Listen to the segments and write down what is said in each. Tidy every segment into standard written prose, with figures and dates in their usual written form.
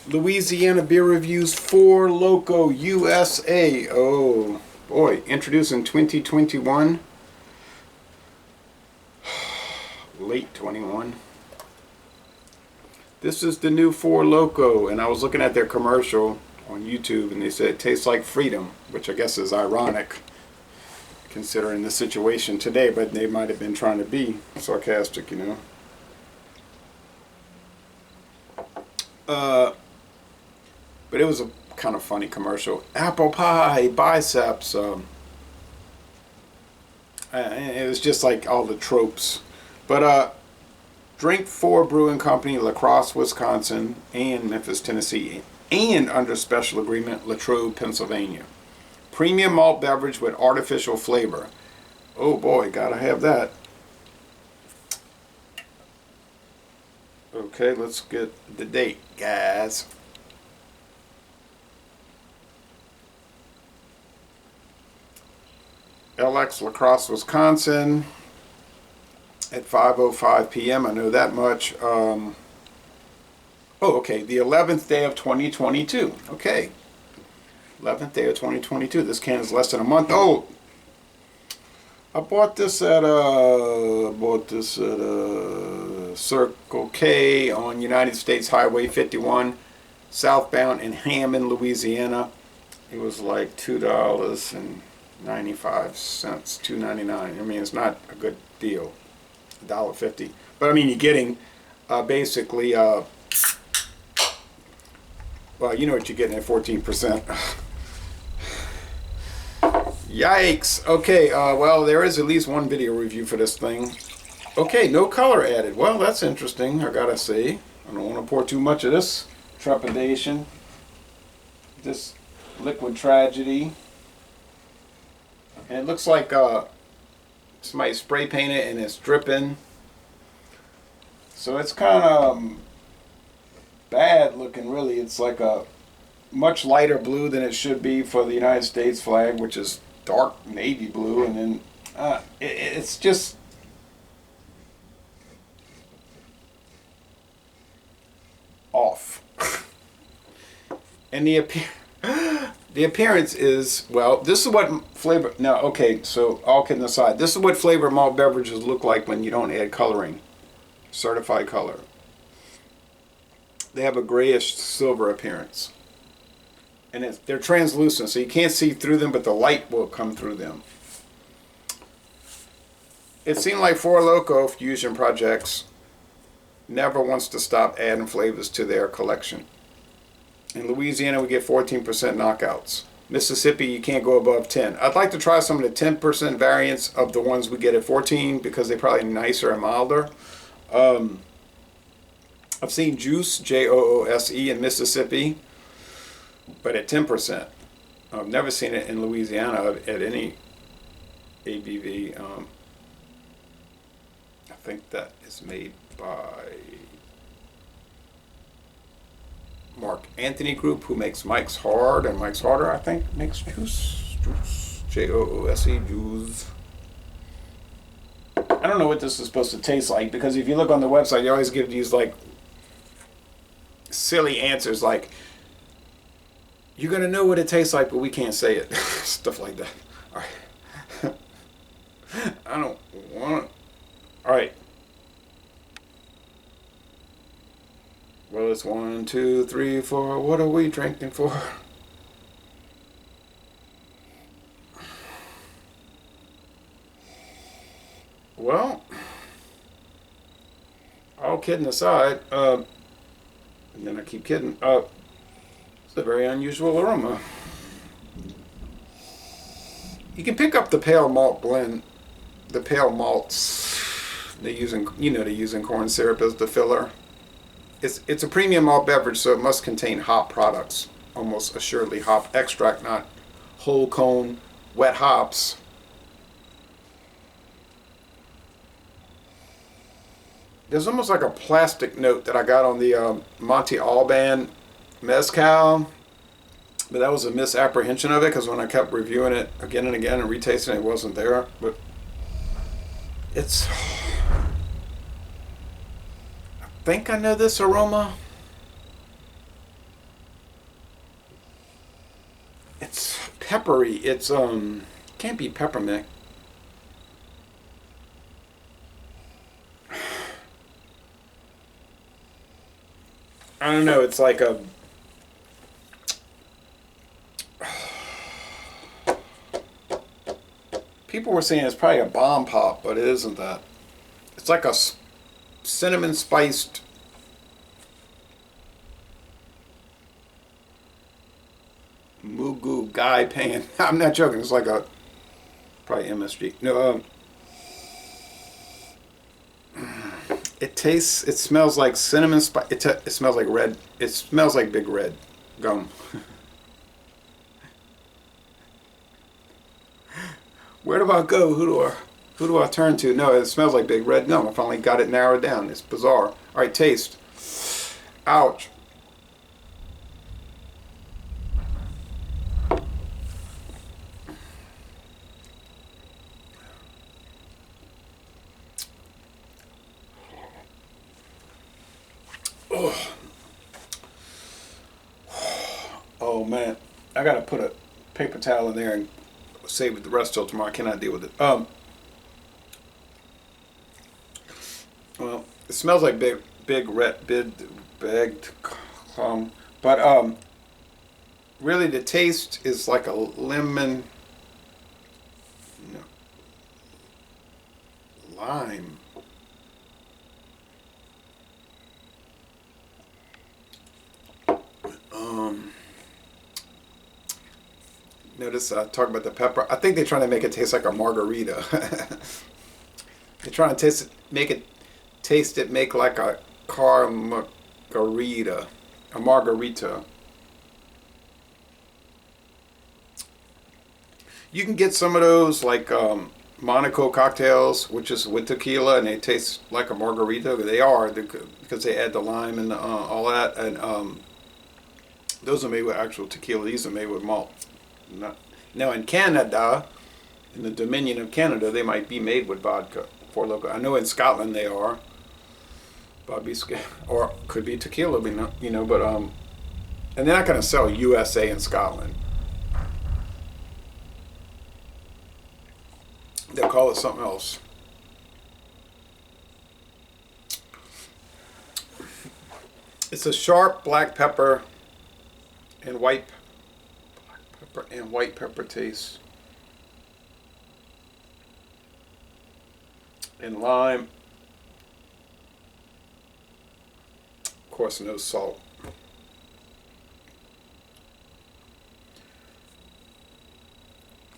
Louisiana beer reviews, Four Loko USA. Oh boy, introduced in 2021, late 21. This is the new Four Loko, and I was looking at their commercial on YouTube, and they said it tastes like freedom, which I guess is ironic considering the situation today, but they might have been trying to be sarcastic, you know. But it was a kind of funny commercial. Apple pie, biceps. It was just like all the tropes. But Drink 4 Brewing Company, La Crosse, Wisconsin, and Memphis, Tennessee, and under special agreement, Latrobe, Pennsylvania. Premium malt beverage with artificial flavor. Oh boy, gotta have that. Okay, let's get the date, guys. LX La Crosse, Wisconsin at 5:05 p.m. I know that much. Oh, okay, the 11th day of 2022. Okay, 11th day of 2022. This can is less than a month old. I bought this at Circle K on United States Highway 51, southbound in Hammond, Louisiana. It was like $2.95, $2.99. I mean, it's not a good deal, $1.50. But I mean, you're getting basically, well, you know what you're getting at 14%. Yikes. Okay, well, there is at least one video review for this thing. Okay, no color added. Well, that's interesting, I gotta say. I don't want to pour too much of this trepidation. This liquid tragedy. And it looks like somebody spray painted and it's dripping. So it's kind of bad looking, really. It's like a much lighter blue than it should be for the United States flag, which is dark navy blue. And then it's just off. And the appearance is, well, this is what flavor, now, okay, so all kidding aside, this is what flavored malt beverages look like when you don't add coloring, certified color. They have a grayish silver appearance. And they're translucent, so you can't see through them, but the light will come through them. It seemed like Four Loko Phusion Projects never wants to stop adding flavors to their collection. In Louisiana, we get 14% knockouts. Mississippi, you can't go above 10. I'd like to try some of the 10% variants of the ones we get at 14 because they're probably nicer and milder. I've seen Juice, Joose, in Mississippi, but at 10%. I've never seen it in Louisiana at any ABV. I think that is made by Mark Anthony Group, who makes Mike's Hard, and Mike's Harder, I think, makes Juice. Joose, Juice. I don't know what this is supposed to taste like, because if you look on the website, they always give these like silly answers like, you're gonna know what it tastes like, but we can't say it. Stuff like that. All right. I don't want. All right. Well, it's 1, 2, 3, 4. What are we drinking for? Well, all kidding aside, and then I keep kidding. It's a very unusual aroma. You can pick up the pale malt blend, the pale malts. They're using, they're using corn syrup as the filler. It's a premium malt beverage, so it must contain hop products. Almost assuredly hop extract, not whole cone wet hops. There's almost like a plastic note that I got on the Monte Alban Mezcal, but that was a misapprehension of it because when I kept reviewing it again and again and retasting it, it wasn't there. But it's, I think I know this aroma. peppery. It's can't be peppermint. I don't know. It's like a. People were saying it's probably a bomb pop, but it isn't that. It's like a cinnamon spiced. Mugu guy pan. I'm not joking. It's like a probably MSG. No, it smells like cinnamon spice. It smells like red. It smells like Big Red gum. Where do I go? Who do I turn to? No, it smells like Big Red gum. I finally got it narrowed down. It's bizarre. All right, taste. Ouch. Oh man, I gotta put a paper towel in there and save the rest till tomorrow. I cannot deal with it. Well, it smells like big red bagged but really the taste is like a lemon, lime. Notice talk about the pepper. I think they're trying to make it taste like a margarita. They're trying to make like a margarita, a margarita. You can get some of those like Monaco cocktails, which is with tequila, and they taste like a margarita. They are because they add the lime and all that, and those are made with actual tequila. These are made with malt. Now in Canada, in the Dominion of Canada, they might be made with vodka. Four Loko. I know in Scotland they are. Or could be tequila, but and they're not going to sell USA in Scotland. They'll call it something else. It's a sharp black pepper and white pepper taste, and lime. Of course, no salt.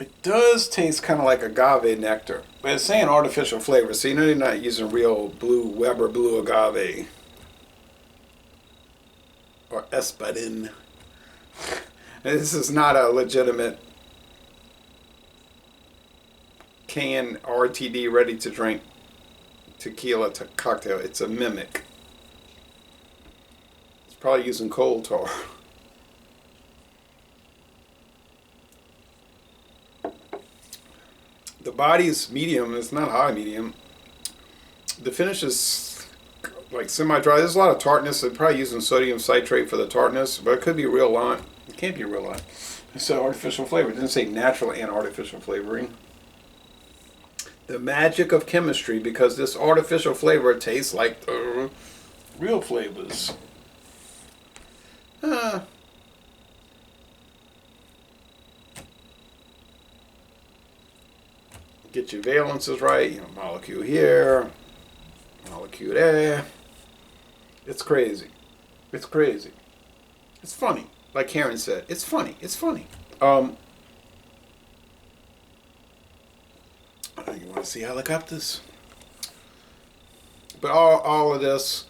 It does taste kind of like agave nectar, but it's saying artificial flavor, so they're not using real Weber blue agave or espadin. This is not a legitimate canned RTD ready to drink tequila cocktail. It's a mimic. It's probably using coal tar. The body's medium. It's not high medium. The finish is like semi-dry. There's a lot of tartness. They're probably using sodium citrate for the tartness, but it could be real lime. It can't be real lime. It said artificial flavor. It didn't say natural and artificial flavoring. The magic of chemistry, because this artificial flavor tastes like real flavors. Get your valences right. Molecule here, molecule there. It's crazy. It's crazy. It's funny. Like Karen said, it's funny. It's funny. You want to see helicopters? But all of this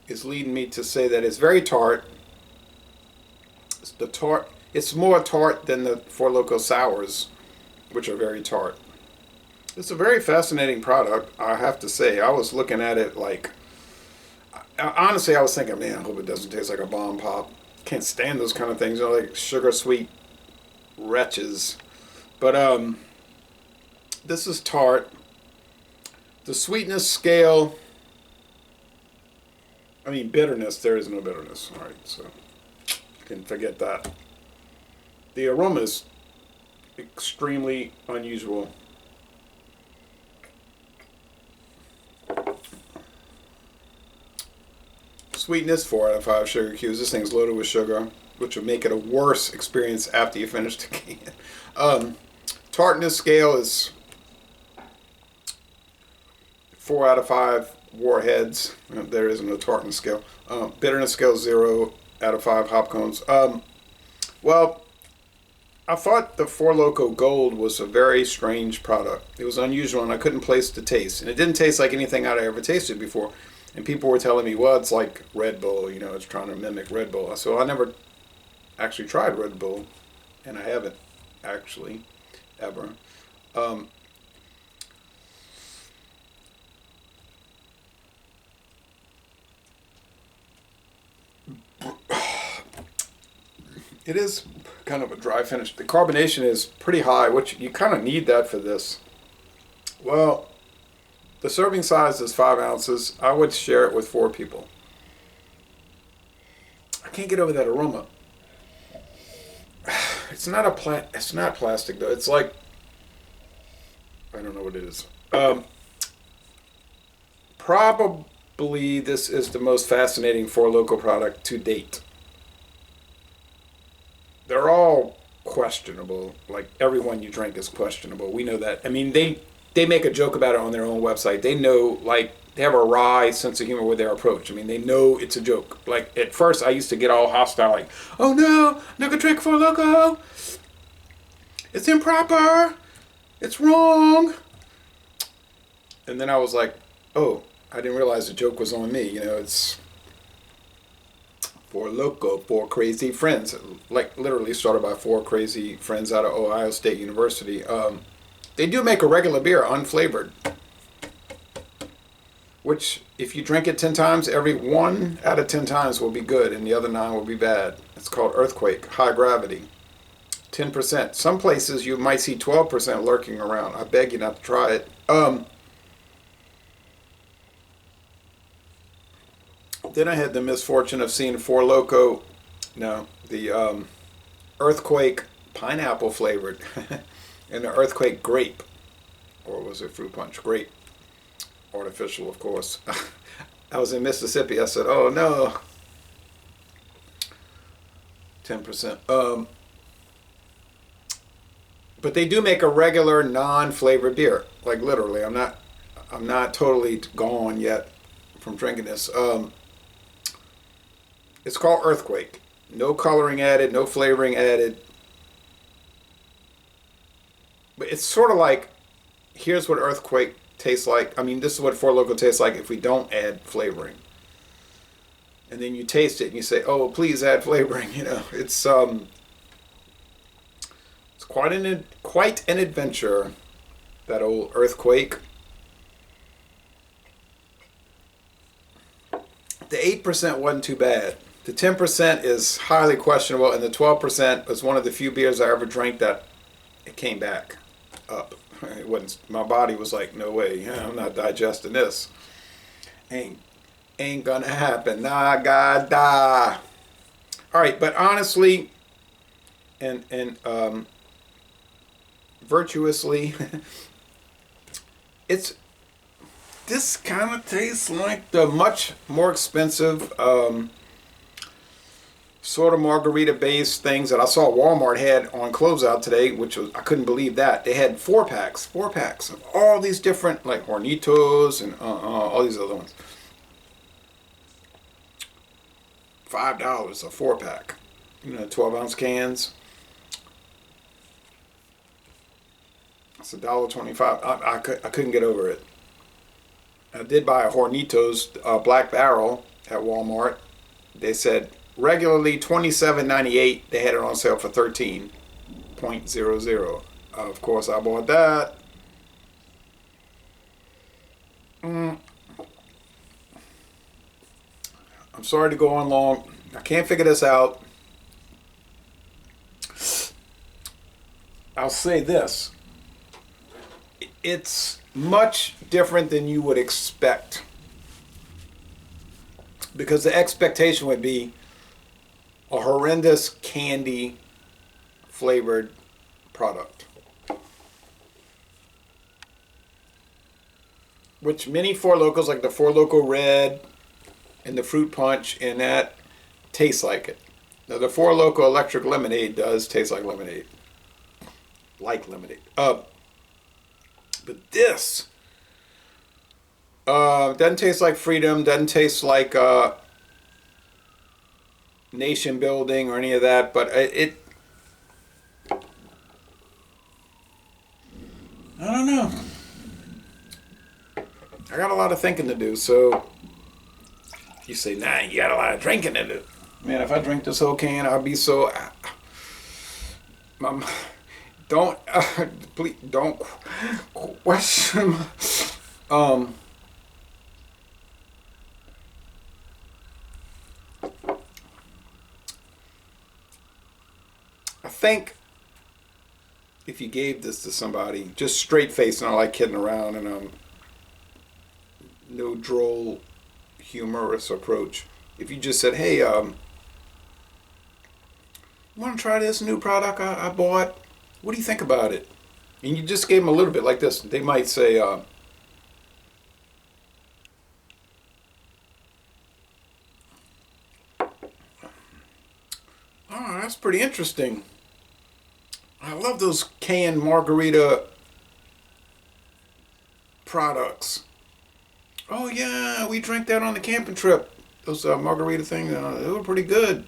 is leading me to say that it's very tart. It's more tart than the Four Loko sours, which are very tart. It's a very fascinating product, I have to say. I was looking at it like, honestly, I was thinking, man, I hope it doesn't taste like a bomb pop. Can't stand those kind of things, like sugar sweet wretches. But this is tart. The sweetness scale, bitterness, there is no bitterness. All right, so you can forget that. The aroma is extremely unusual. Sweetness, 4 out of 5 sugar cubes. This thing's loaded with sugar, which will make it a worse experience after you finish the can. Tartness scale is 4 out of 5 warheads. There isn't a tartness scale. Bitterness scale 0 out of 5 hop cones. Well, I thought the Four Loko Gold was a very strange product. It was unusual, and I couldn't place the taste. And it didn't taste like anything I'd ever tasted before. And people were telling me, well, it's like Red Bull, you know, it's trying to mimic Red Bull. So I never actually tried Red Bull, and I haven't actually ever. It is kind of a dry finish. The carbonation is pretty high, which you kind of need that for this. Well, the serving size is 5 ounces. I would share it with 4 people. I can't get over that aroma. It's not plastic though. It's like, I don't know what it is. Probably this is the most fascinating Four Loko product to date. They're all questionable. Like everyone you drink is questionable. We know that. I mean, they make a joke about it on their own website. They know, like, they have a wry sense of humor with their approach. I mean, they know it's a joke. Like, at first, I used to get all hostile, like, oh no, I'm not gonna drink Four Loko. It's improper. It's wrong. And then I was like, oh, I didn't realize the joke was on me. You know, it's Four Loko, 4 crazy friends. Like, literally started by 4 crazy friends out of Ohio State University. They do make a regular beer unflavored, which if you drink it 10 times, every 1 out of 10 times will be good and the other 9 will be bad. It's called Earthquake, high gravity, 10%. Some places you might see 12% lurking around. I beg you not to try it. Then I had the misfortune of seeing Four Loko, no, the Earthquake pineapple flavored and the Earthquake grape, or was it fruit punch? Grape, artificial of course. I was in Mississippi. I said, oh no, 10%. But they do make a regular non-flavored beer. Like literally, I'm not totally gone yet from drinking this. It's called Earthquake. No coloring added, no flavoring added. But it's sort of like, here's what Earthquake tastes like. I mean, this is what Four Loko tastes like if we don't add flavoring. And then you taste it and you say, oh, please add flavoring. You know, it's quite an adventure, that old Earthquake. The 8% wasn't too bad. The 10% is highly questionable, and the 12% was one of the few beers I ever drank that it came back up. It wasn't. My body was like, no way, I'm not digesting this. Ain't gonna happen. Nah, God, die. All right, but honestly, and virtuously, this kind of tastes like the much more expensive sort of margarita-based things that I saw Walmart had on closeout today, which was, I couldn't believe that. They had 4-packs of all these different, like Hornitos and all these other ones. $5 a 4-pack. You know, 12-ounce cans. It's $1.25. I couldn't get over it. I did buy a Hornitos Black Barrel at Walmart. They said regularly $27.98. They had it on sale for $13.00. Of course, I bought that. I'm sorry to go on long. I can't figure this out. I'll say this. It's much different than you would expect, because the expectation would be a horrendous candy flavored product. Which many Four Lokos, like the Four Loko Red and the Fruit Punch, and that tastes like it. Now the Four Loko Electric Lemonade does taste like lemonade. Like lemonade. But this doesn't taste like freedom, doesn't taste like nation building or any of that, but I don't know. I got a lot of thinking to do, so you say, nah, you got a lot of drinking to do. Man, if I drink this whole can, I'll be so... don't, please, don't question... I think if you gave this to somebody, just straight face, not like kidding around and no droll, humorous approach. If you just said, hey, you want to try this new product I bought? What do you think about it? And you just gave them a little bit like this. They might say, oh, that's pretty interesting. I love those canned margarita products. Oh yeah, we drank that on the camping trip. Those margarita things, they were pretty good.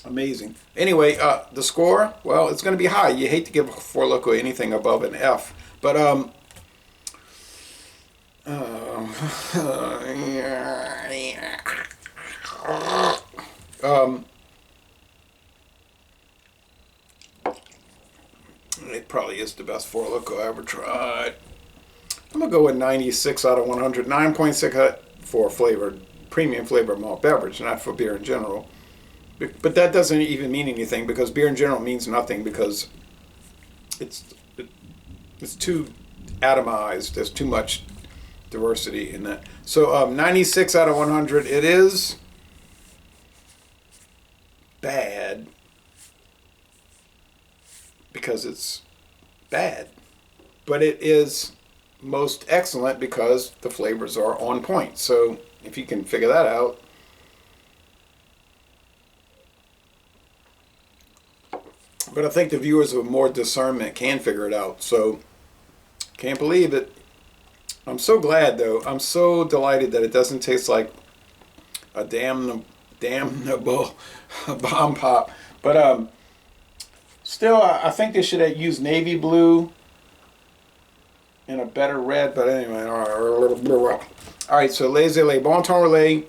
Amazing. Anyway, the score, well, it's going to be high. You hate to give Four Loko anything above an F, but it probably is the best Four Loko I ever tried. I'm going to go with 96 out of 100. 9.6 for flavored, premium flavored malt beverage, not for beer in general. But that doesn't even mean anything, because beer in general means nothing, because it's too atomized. There's too much diversity in that. So 96 out of 100. It is bad because it's bad. But it is most excellent because the flavors are on point. So if you can figure that out, but I think the viewers with more discernment can figure it out. So can't believe it. I'm so glad though. I'm so delighted that it doesn't taste like a damnable bomb pop. But still, I think they should have used navy blue and a better red, but anyway, all right, so les bon temps relais.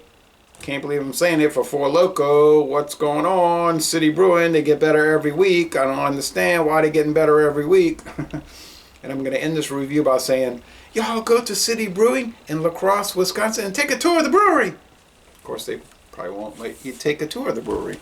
Can't believe I'm saying it for Four Loko. What's going on? City Brewing, they get better every week. I don't understand why they're getting better every week. And I'm going to end this review by saying, y'all go to City Brewing in La Crosse, Wisconsin, and take a tour of the brewery. Of course, they probably won't let you take a tour of the brewery.